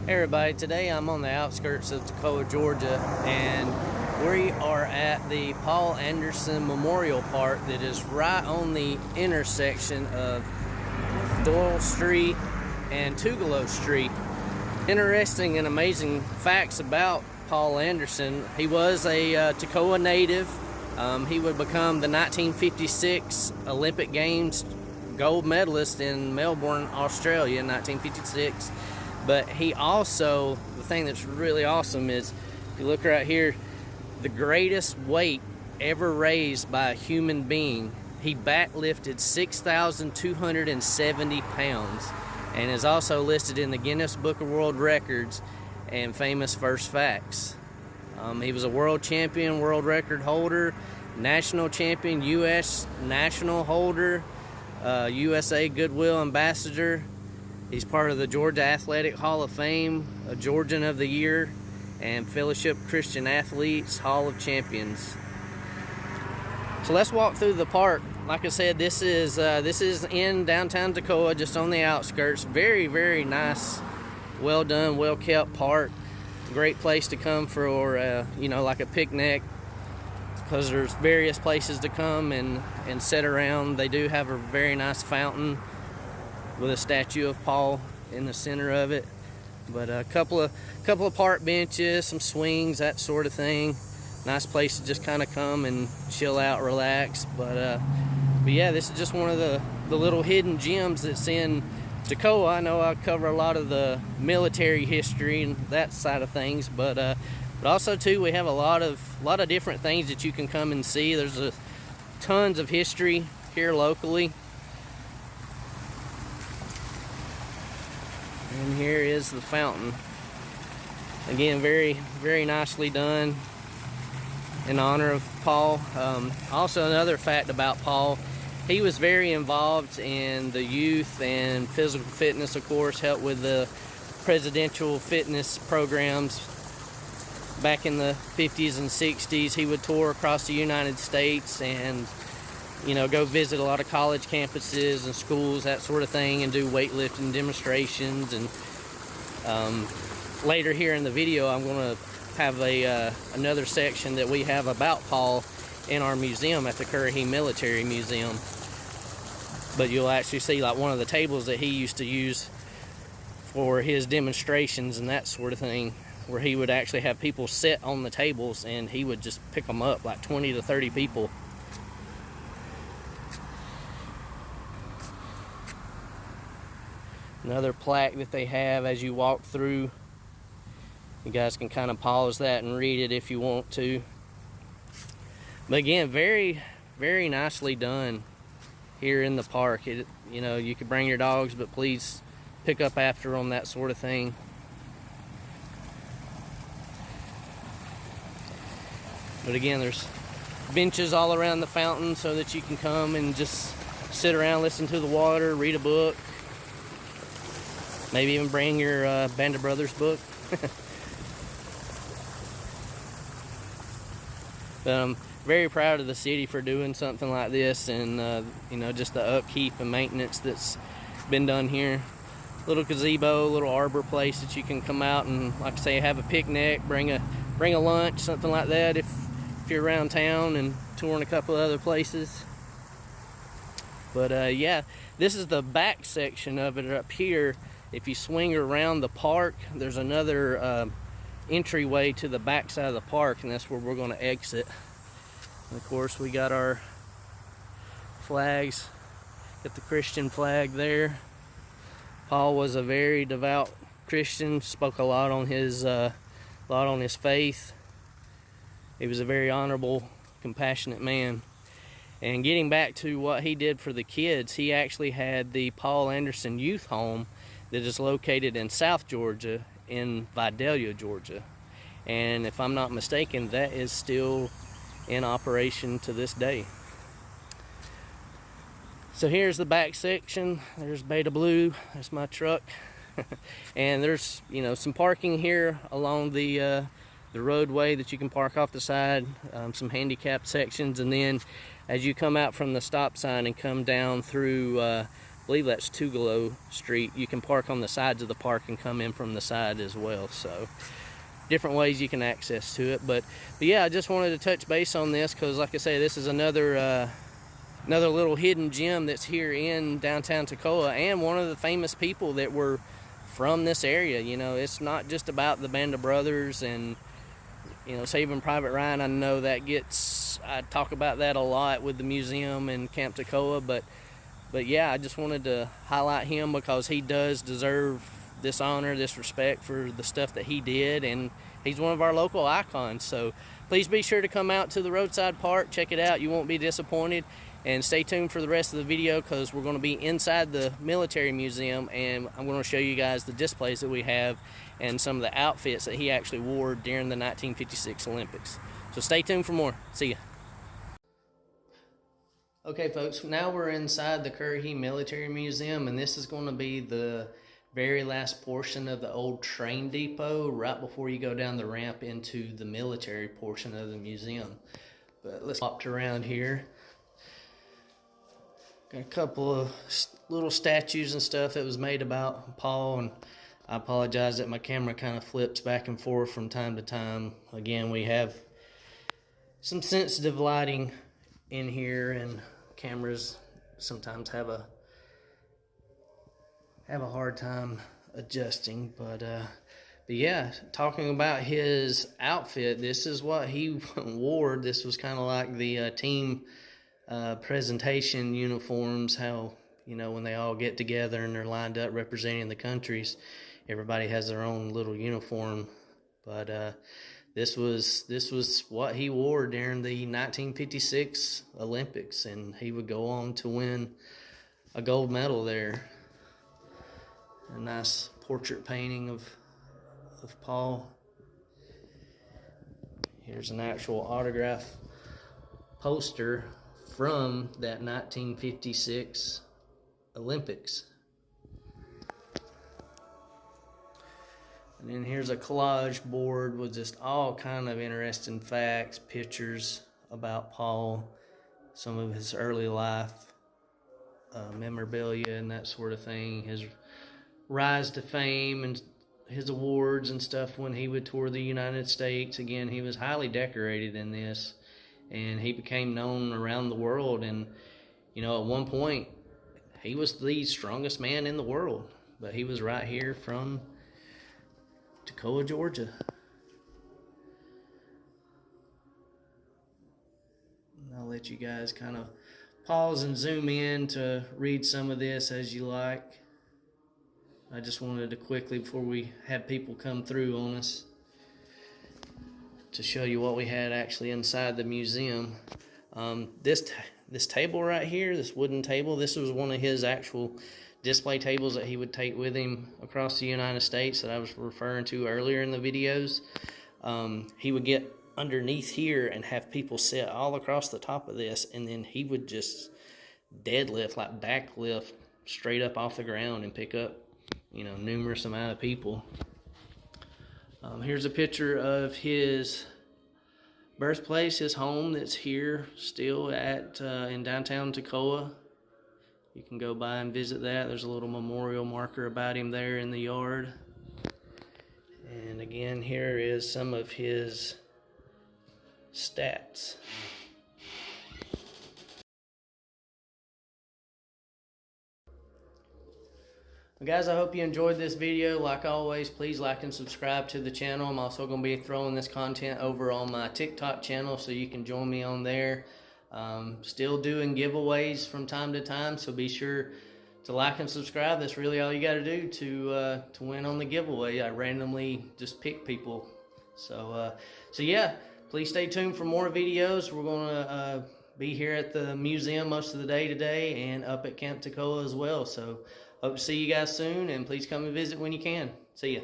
Hey everybody, today I'm on the outskirts of Toccoa, Georgia, and we are at the Paul Anderson Memorial Park that is right on the intersection of Doyle Street and Tugelo Street. Interesting and amazing facts about Paul Anderson. He was a Toccoa native. He would become the 1956 Olympic Games gold medalist in Melbourne, Australia in 1956. But he also, the thing that's really awesome is, if you look right here, the greatest weight ever raised by a human being. He backlifted 6,270 pounds and is also listed in the Guinness Book of World Records and famous first facts. He was a world champion, world record holder, national champion, U.S. national holder, USA Goodwill Ambassador. He's part of the Georgia Athletic Hall of Fame, a Georgian of the Year, and Fellowship Christian Athletes Hall of Champions. So let's walk through the park. Like I said, this is in downtown Toccoa, just on the outskirts. Very, very nice, well done, well kept park. Great place to come for like a picnic, because there's various places to come and sit around. They do have a very nice fountain with a statue of Paul in the center of it, but a couple of park benches, some swings, that sort of thing. Nice place to just kind of come and chill out, relax. But yeah, this is just one of the little hidden gems that's in Toccoa. I know I cover a lot of the military history and that side of things, but also too, we have a lot of different things that you can come and see. There's tons of history here locally. And here is the fountain. Again, very, very nicely done in honor of Paul. Also, another fact about Paul, he was very involved in the youth and physical fitness, of course, helped with the presidential fitness programs back in the 50s and 60s. He would tour across the United States and go visit a lot of college campuses and schools, that sort of thing, and do weightlifting demonstrations. And later here in the video, I'm going to have another section that we have about Paul in our museum at the Currahee Military Museum. But you'll actually see like one of the tables that he used to use for his demonstrations and that sort of thing, where he would actually have people sit on the tables and he would just pick them up, like 20 to 30 people. Another plaque that they have as you walk through. You guys can kind of pause that and read it if you want to. But again, very, very nicely done here in the park. You could bring your dogs, but please pick up after them, that sort of thing. But again, there's benches all around the fountain so that you can come and just sit around, listen to the water, read a book. Maybe even bring your Band of Brothers book. But I'm very proud of the city for doing something like this, and just the upkeep and maintenance that's been done here. Little gazebo, little arbor place that you can come out and, like I say, have a picnic, bring a lunch, something like that if you're around town and touring a couple of other places. But yeah, this is the back section of it up here. If you swing around the park, there's another entryway to the back side of the park, and that's where we're going to exit. And of course, we got our flags. Got the Christian flag there. Paul was a very devout Christian, spoke a lot on his faith. He was a very honorable, compassionate man. And getting back to what he did for the kids, he actually had the Paul Anderson Youth Home that is located in South Georgia, in Vidalia, Georgia. And if I'm not mistaken, that is still in operation to this day. So here's the back section. There's Beta Blue. That's my truck. And there's some parking here along the roadway that you can park off the side, some handicapped sections, and then as you come out from the stop sign and come down through believe that's Toccoa Street. You can park on the sides of the park and come in from the side as well. So different ways you can access to it. But yeah, I just wanted to touch base on this because, like I say, this is another little hidden gem that's here in downtown Toccoa, and one of the famous people that were from this area. You know, it's not just about the Band of Brothers and, you know, Saving Private Ryan. I know that I talk about that a lot with the museum and Camp Toccoa, but yeah, I just wanted to highlight him because he does deserve this honor, this respect for the stuff that he did, and he's one of our local icons. So please be sure to come out to the roadside park, check it out. You won't be disappointed, and stay tuned for the rest of the video because we're going to be inside the military museum, and I'm going to show you guys the displays that we have and some of the outfits that he actually wore during the 1956 Olympics. So stay tuned for more. See ya. Okay folks, now we're inside the Currahee Military Museum, and this is going to be the very last portion of the old train depot right before you go down the ramp into the military portion of the museum. But let's hop around here. Got a couple of little statues and stuff that was made about Paul, and I apologize that my camera kind of flips back and forth from time to time. Again, we have some sensitive lighting in here, and cameras sometimes have a hard time adjusting. But yeah, talking about his outfit, this is what he wore. This was kind of like the team presentation uniforms, how, you know, when they all get together and they're lined up representing the countries, everybody has their own little uniform. But this was what he wore during the 1956 Olympics, and he would go on to win a gold medal there. A nice portrait painting of Paul. Here's an actual autograph poster from that 1956 Olympics. And then here's a collage board with just all kind of interesting facts, pictures about Paul, some of his early life, memorabilia and that sort of thing, his rise to fame and his awards and stuff when he would tour the United States. Again, he was highly decorated in this, and he became known around the world. And, you know, at one point, he was the strongest man in the world, but he was right here from Toccoa, Georgia. And I'll let you guys kind of pause and zoom in to read some of this as you like. I just wanted to quickly, before we had people come through on us, to show you what we had actually inside the museum. This table right here, this wooden table, this was one of his actual display tables that he would take with him across the United States that I was referring to earlier in the videos. He would get underneath here and have people sit all across the top of this, and then he would just deadlift, like backlift, straight up off the ground and pick up, you know, numerous amount of people. Here's a picture of his birthplace, his home that's here still at in downtown Toccoa. You can go by and visit that. There's a little memorial marker about him there in the yard. And again, here is some of his stats. Well, guys, I hope you enjoyed this video. Like always, please like and subscribe to the channel. I'm also going to be throwing this content over on my TikTok channel, so you can join me on there. Still doing giveaways from time to time, so be sure to like and subscribe. That's really all you got to do to win on the giveaway. I randomly just pick people. So yeah, please stay tuned for more videos. We're going to be here at the museum most of the day today, and up at Camp Toccoa as well. So hope to see you guys soon, and please come and visit when you can. See ya.